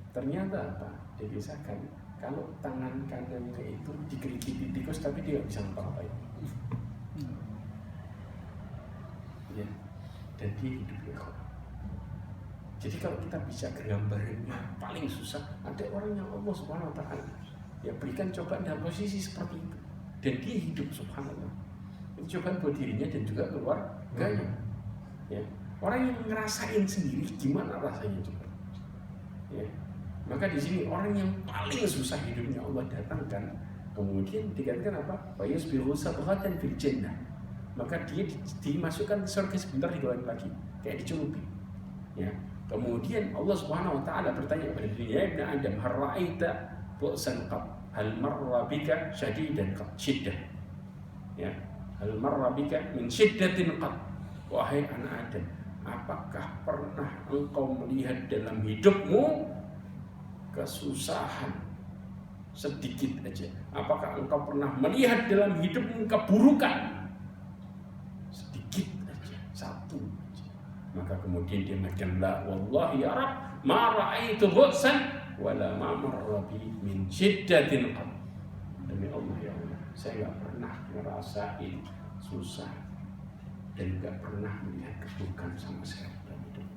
A: Ternyata apa? Dikisahkan kalau tangan kanannya itu dikerikiti tikus tapi dia nggak bisa ngapa-ngapain. Ya, dan dia hidup ikhwan. Jadi kalau kita bisa gambarannya paling susah, ada orang yang Allah Subhanahu Wa Taala ya berikan cobaan dalam posisi seperti itu, dan dia hidup, subhanallah. Itu cobaan buat dirinya dan juga keluarganya. Ya, orang yang ngerasain sendiri gimana rasanya juga. Ya, maka di sini orang yang paling susah hidupnya Allah datangkan, kemudian dikatakan apa? Fayasbiru sabghatan fil jannah. Maka dia dimasukkan ke surga sebentar, digolong lagi, kayak dicelupi. Ya. Kemudian Allah Subhanahu Wa Taala bertanya kepada dia, ya Ibnu Adam, hal ra'aita bu'san qad, hal marra bika syadidan qad, syiddah. Ya, hal marra bika min syiddatin qad. Wahai anak Adam, apakah pernah engkau melihat dalam hidupmu kesusahan sedikit aja? Apakah engkau pernah melihat dalam hidupmu keburukan sedikit aja, satu aja? Maka kemudian dia mengatakan, la wallahi ya Rabb, ma ra'aitu bu'san wala ma marra bi min syiddatin qad. Demi Allah ya Allah, saya enggak pernah ngerasain susah dan enggak pernah melihat keburukan sama sekali dalam hidup.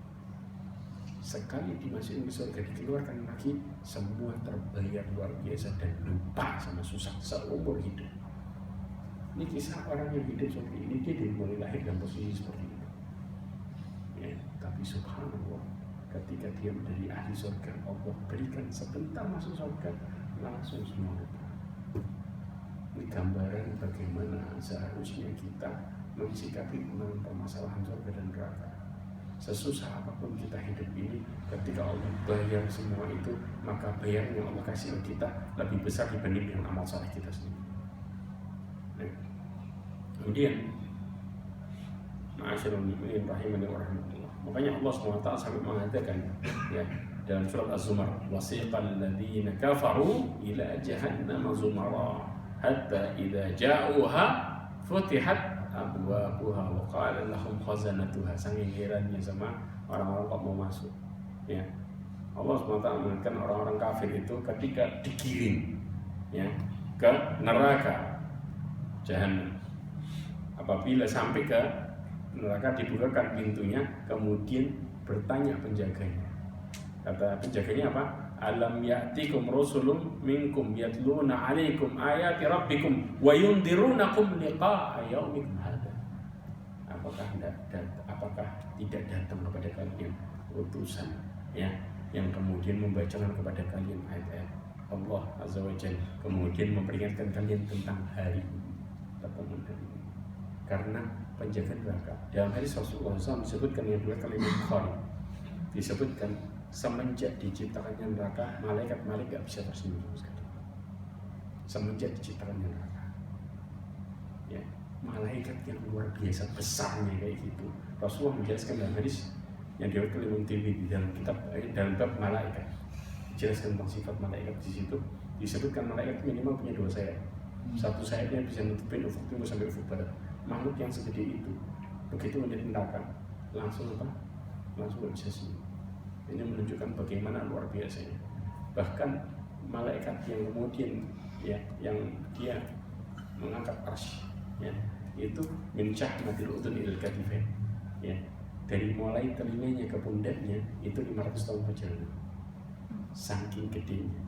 A: Sekali dimasukin ke surga, dikeluarkan lagi, semua terbayar luar biasa dan lupa sama susah seumur hidup. Ini kisah orang yang hidup seperti ini, dia dari mulai lahir dalam posisi seperti itu. Ya, tapi subhanallah, ketika dia menjadi ahli surga, Allah berikan sebentar masuk surga, langsung semua lupa. Ini gambaran bagaimana seharusnya kita mensikapi permasalahan surga dan neraka. Sesusah apapun kita hidup ini, ketika Allah bayar semua itu, maka bayar yang Allah kasih ke kita lebih besar dibanding dengan amal saleh kita sendiri. Nah, kemudian, ma'asyiral mu'minin rahimani wa rahmatullah. Makanya Allah SWT sampai mengatakan, ya, dalam surat Az-Zumar, wasiqal ladzina kafaru ila jahannam zumara hatta idza ja'uha futihat abwabuha wa qala lahum khazanatuha. Saking herannya sama orang-orang kok mau masuk, ya, Allah SWT mengatakan orang-orang kafir itu ketika dikirim, ya, ke neraka jahanam, apabila sampai ke neraka dibukakan pintunya, kemudian bertanya penjaganya. Kata penjaganya apa? Alam ya'tikum rusulun minkum yatluna 'alaikum ayati rabbikum wa yundirunakum liqa'a yaumikum hadza. Apakah tidak datang kepada kalian utusan, ya, yang kemudian membacakan kepada kalian ayat-ayat Allah Azza wa Jalla, kemudian memperingatkan kalian tentang hari pertemuan hari ini. Karena penjaga neraka, dalam hadis Rasulullah SAW disebutkan yang dua kali Bukhari, disebutkan semenjak diciptakannya neraka, malaikat-malaikat gak bisa tersenyum sekali. Semenjak diciptakannya neraka, ya, malaikat yang luar biasa besarnya kayak gitu. Rasulullah menjelaskan dalam hadis yang diriwayatkan oleh Imam Tirmidzi dalam kitab dalam bab malaikat, dijelaskan tentang sifat malaikat. Di situ disebutkan malaikat minimal punya dua sayap. Satu sayapnya bisa nutupin ufuk timur sampai ufuk barat. Makhluk yang segede itu, begitu menjadi neraka, langsung apa? Langsung bisa senyum. Ini menunjukkan bagaimana luar biasanya. Bahkan malaikat yang kemudian, ya, yang dia mengangkat arsy, ya, itu min syahmatil udhun ilal katifain, ya, dari mulai telinganya ke pundaknya itu 500 tahun perjalanan. Saking gedenya,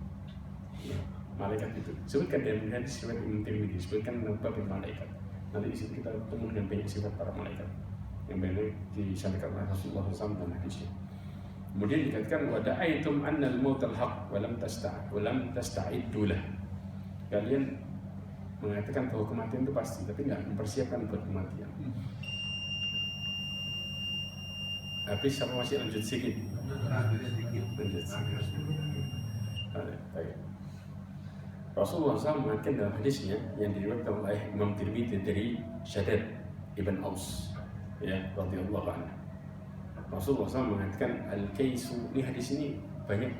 A: ya, malaikat itu. Sebutkan dalam hadis riwayat Imam Tirmidzi, sebutkan bab malaikat. Nanti di situ kita ketemu dengan banyak sifat para malaikat yang banyak disampaikan oleh Rasulullah SAW dalam hadisnya. Kemudian dikatakan wada'aitum annal mautal haq wa lam tasta'iddu lah. Kalian mengatakan bahwa kematian itu pasti, tapi enggak mempersiapkan buat kematian. Habis sama masih lanjut sedikit. Lanjut sedikit. Baik. Rasulullah SAW mengatakan dalam hadisnya yang diriwayatkan oleh Imam Tirmidzi dari Shaddad ibn Aus, ya, radhiyallahu anhu. Rasulullah SAW mengatakan al-kaisu, ini hadis ini banyak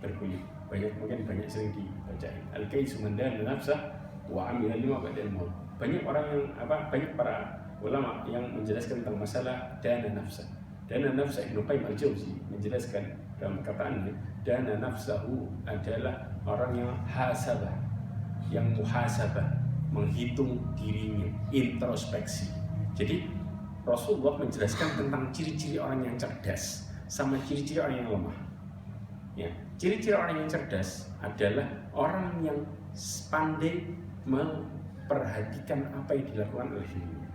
A: bergulir, mungkin banyak sering dibacain. Al-kaisu man dana nafsah wa amila lima ba'dal maut. Banyak orang yang banyak para ulama yang menjelaskan tentang masalah dana nafsa. Dana nafsa, Ibnu Qayyim al-Jauzi menjelaskan dalam perkataannya, dana nafsahu adalah orang yang hasabah, yang muhasabah, menghitung dirinya, introspeksi. Jadi Rasulullah menjelaskan tentang ciri-ciri orang yang cerdas sama ciri-ciri orang yang lemah. Ya, ciri-ciri orang yang cerdas adalah orang yang pandai memperhatikan apa yang dilakukan oleh dirinya.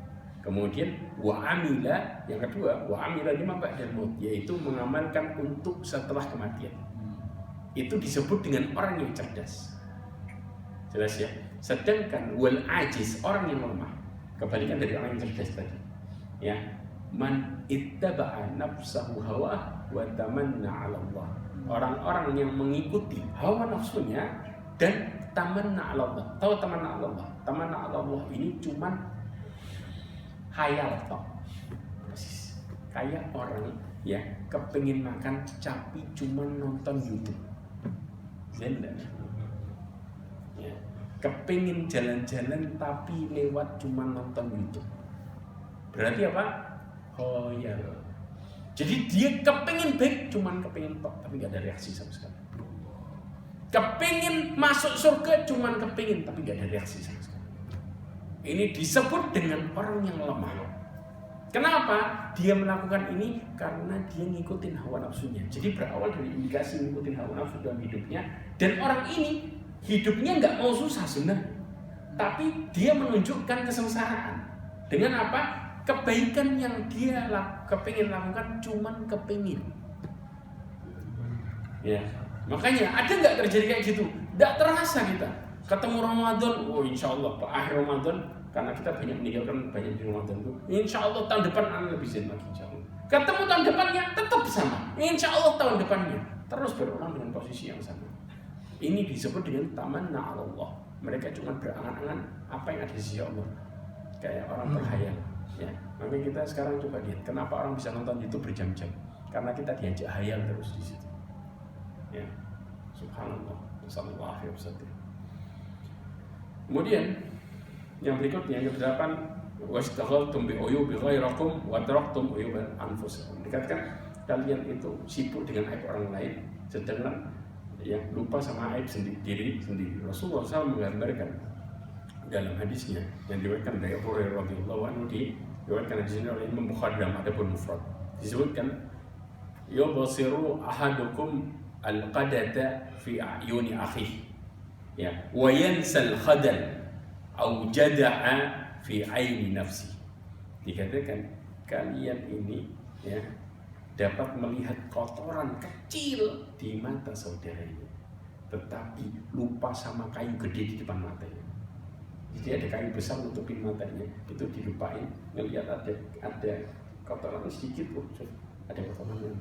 A: Kemudian wa amila, yang kedua wa amila lima ba'dal maut, yaitu mengamalkan untuk setelah kematian. Itu disebut dengan orang yang cerdas. Jelas ya. Sedangkan wal ajiz, orang yang lemah, kebalikan dari orang yang cerdas tadi. Ya, man ittaba'a nafsahu hawa wa tamanna 'ala Allah. Orang-orang yang mengikuti hawa nafsunya dan tamanna 'ala Allah. Tahu tamanna 'ala Allah? Tamanna 'ala Allah ini cuman khayal toh. Persis. Kayak orang ya kepengin makan tapi cuma nonton YouTube. Zenda. Ya, kepengin jalan-jalan tapi lewat cuma nonton YouTube. Berarti apa? Khayal. Jadi dia kepengin baik, cuman kepengin tok, tapi nggak ada reaksi sama sekali. Kepengin masuk surga, cuman kepengin, tapi nggak ada reaksi sama sekali. Ini disebut dengan orang yang lemah. Kenapa dia melakukan ini? Karena dia ngikutin hawa nafsunya. Jadi berawal dari indikasi ngikutin hawa nafsu dalam hidupnya. Dan orang ini hidupnya nggak mau susah sebenarnya, tapi dia menunjukkan kesengsaraan. Dengan apa? Kebaikan yang dia kepingin lakukan cuman kepingin. Ya, makanya ada nggak terjadi kayak gitu? Nggak terasa kita. Ketemu Ramadan, oh insya Allah akhir Ramadan, karena kita banyak meninggalkan banyak di Ramadan itu. Insya Allah tahun depan akan lebih zen lagi insya Allah. Ketemu tahun depannya tetap sama. Insya Allah tahun depannya terus berulang dengan posisi yang sama. Ini disebut dengan tamanna 'ala Allah. Mereka cuma berangan-angan apa yang ada di sisi Allah. Kayak orang berhayal. Ya, makanya kita sekarang coba lihat kenapa orang bisa nonton YouTube berjam-jam, karena kita diajak hayal terus di situ. Ya, subhanallah, sallallahu alaihi wasallam. Kemudian yang berikutnya yang ke-8, wastaghaltum bi uyubi ghairakum wa taraktum uyuban anfusakum. Dikatakan kalian itu sibuk dengan aib orang lain, sedangkan yang lupa sama aib diri sendiri. Rasulullah SAW menggambarkan dalam hadisnya yang diriwayatkan dari Abu Hurairah radhiyallahu anhu, diriwayatkan hadisnya oleh Imam Bukhari dalam Adabul Mufrad, disebutkan yubsiru ahadukum al-qadata fi a'yuni akhihi, ya, wa yansal khadal au jada'a fi aini nafsi. Dikatakan kalian ini ya dapat melihat kotoran kecil di mata saudaranya, tetapi lupa sama kayu gede di depan matanya. Jadi ada kayu besar nutupin matanya, itu dilupain, ngelihat ada kotoran sedikit, ada kotoran.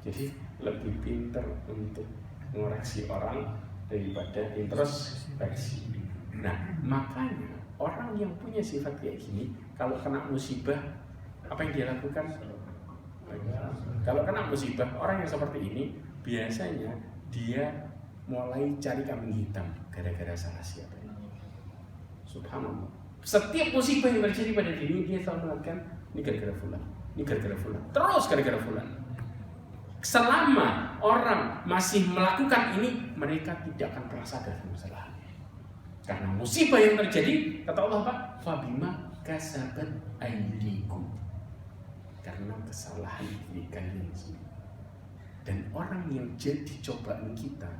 A: Jadi lebih pintar untuk mengoreksi orang daripada introspeksi. Nah, makanya orang yang punya sifat kayak gini, kalau kena musibah, apa yang dia lakukan? Kalau kena musibah, orang yang seperti ini biasanya dia mulai cari kambing hitam gara-gara salah siapa. Subhanallah. Setiap musibah yang terjadi pada dirinya, dia selalu mengatakan ini gara-gara fulan, ini gara-gara fulan, terus gara-gara fulan. Selama orang masih melakukan ini, mereka tidak akan pernah sadar masalahnya. Karena musibah yang terjadi, kata Allah apa? Fabima kasabat aydikum. Karena kesalahan diri kalian sendiri. Dan orang yang jadi cobaan kita,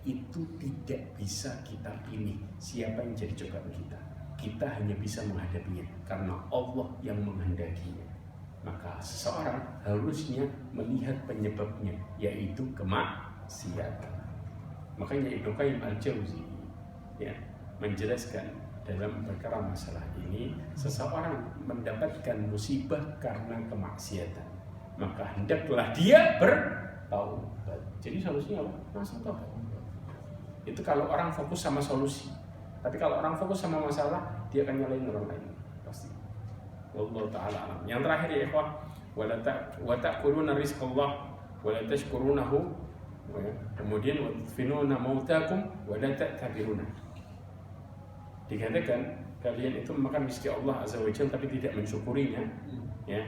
A: itu tidak bisa kita pilih siapa yang jadi cobaan kita. Kita hanya bisa menghadapinya karena Allah yang menghendakinya. Maka seseorang harusnya melihat penyebabnya, yaitu kemaksiatan. Makanya Ibnu Qayyim al-Jauzi ya menjelaskan dalam perkara masalah ini, seseorang mendapatkan musibah karena kemaksiatan, maka hendaklah dia bertaubat. Jadi solusinya apa? Langsung taubat. Itu kalau orang fokus sama solusi. Tapi kalau orang fokus sama masalah, dia akan nyalain orang lain pasti. Wallahu ta'ala alam. Yang terakhir ya ikhwah, wa ta'kuluna rizqallah wa la tashkurunahu, kemudian wa tudfinuna mautakum wa la ta'tabiruna. dikatakan kalian itu makan rezeki Allah Azza wa Jalla tapi tidak mensyukurinya, ya.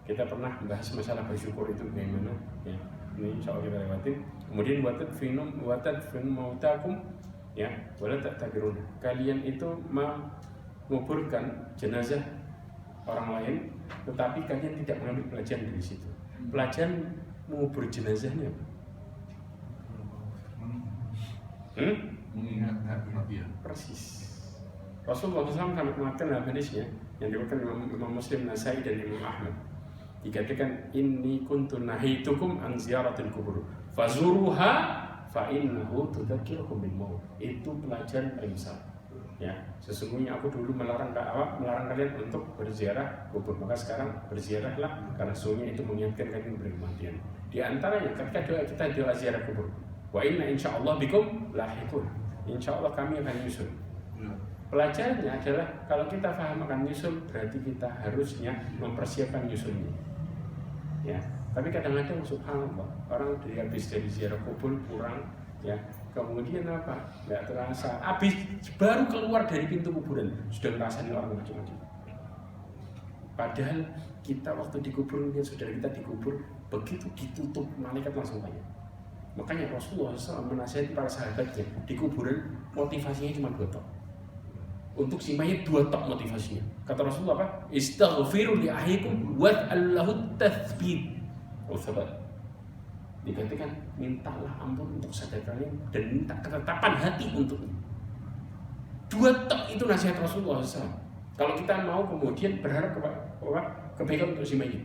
A: Kita pernah membahas masalah bersyukur itu bagaimana, ya. Ini insya Allah kita lewatin. Kemudian watadfinu mautakum, ya, wala ta'tabirun. Kalian itu menguburkan jenazah orang lain, tetapi kalian tidak mengambil pelajaran dari situ. Pelajaran mengubur jenazahnya apa?
C: Mengingat kematian.
A: Persis. Rasulullah SAW sampai mengatakan dalam hadisnya yang diriwayatkan Imam Muslim, Nasai dan Imam Ahmad. Dikatakan inni kuntu nahitukum an ziyaratil kubur fazuruha fa innahu tudzakirukum bil maut. Itu pelajaran paling besar. Ya, sesungguhnya aku dulu melarang kalian untuk berziarah kubur, maka sekarang berziarahlah karena sesungguhnya itu mengingatkan kalian berkematian. Di antaranya ketika kita doa ziarah kubur, wa inna insyaallah bikum lahiqun. Insyaallah kami akan nyusul. Pelajarannya adalah kalau kita paham akan nyusul, berarti kita harusnya mempersiapkan nyusulnya. Ya, tapi kadang-kadang subhanallah orang habis dari ziarah kubur kurang, ya, kemudian apa? Nggak terasa. Habis baru keluar dari pintu kuburan sudah ngerasain orang macam-macam. Padahal kita waktu dikubur, saudara kita dikubur, begitu ditutup malaikat langsung tanya. Makanya Rasulullah SAW menasihati para sahabatnya di kuburan motivasinya cuma 2 tok. Untuk si mayit 2 tok motivasinya. Kata Rasulullah apa? Istaghfiru li ahikum wad'allahu tathbit. Oh sahabat, dikatakan mintalah ampun untuk saudara kalian dan minta ketetapan hati untuknya. 2 tok itu nasihat Rasulullah SAW. Kalau kita mau kemudian berharap kebaikan untuk si mayit,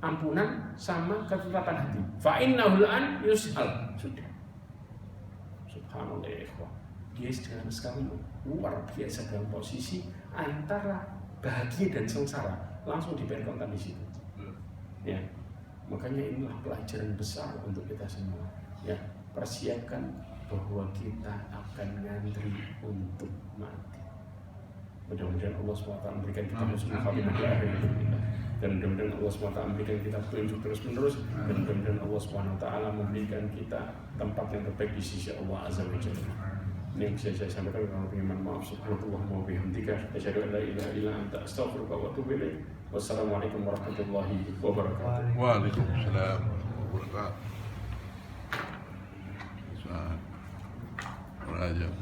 A: ampunan sama ketetapan hati. Fa innahu an yus'al. Sudah. Subhanallah ya ikhwah. Dia sekarang luar biasa dalam posisi antara bahagia dan sengsara, langsung diperkontan di situ. Ya, makanya inilah pelajaran besar untuk kita semua. Ya, persiapkan bahwa kita akan ngantri untuk mati. Mudah-mudahan Allah SWT memberikan kita husnul khatimah di akhir hidup kita, dan mudah-mudahan Allah SWT memberikan kita petunjuk terus-menerus, dan mudah-mudahan Allah SWT memberikan kita tempat yang terbaik di sisi Allah Azza wa Jalla. Ini yang bisa saya sampaikan, kalau ingin maaf, subhanallah wa bihamdika, asyhadu an la ilaha illa anta, astaghfiruka wa atubu ilaik. Wassalamualaikum warahmatullahi wabarakatuh.
C: Waalaikumsalam warahmatullahi wabarakatuh. Rajab,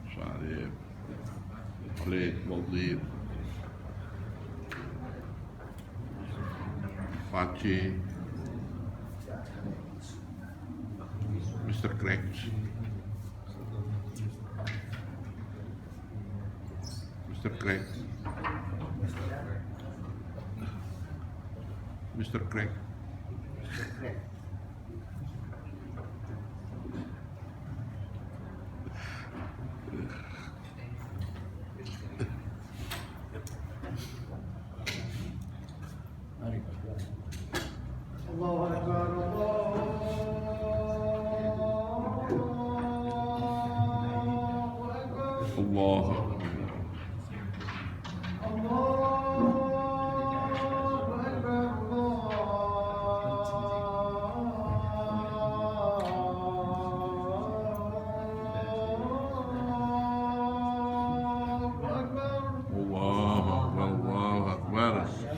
C: Syarif, Khalid, Wazir, Faci, Mr. Craig, Mr. Craig, Mr. Craig,
B: Allahu Akbar,
C: Allah.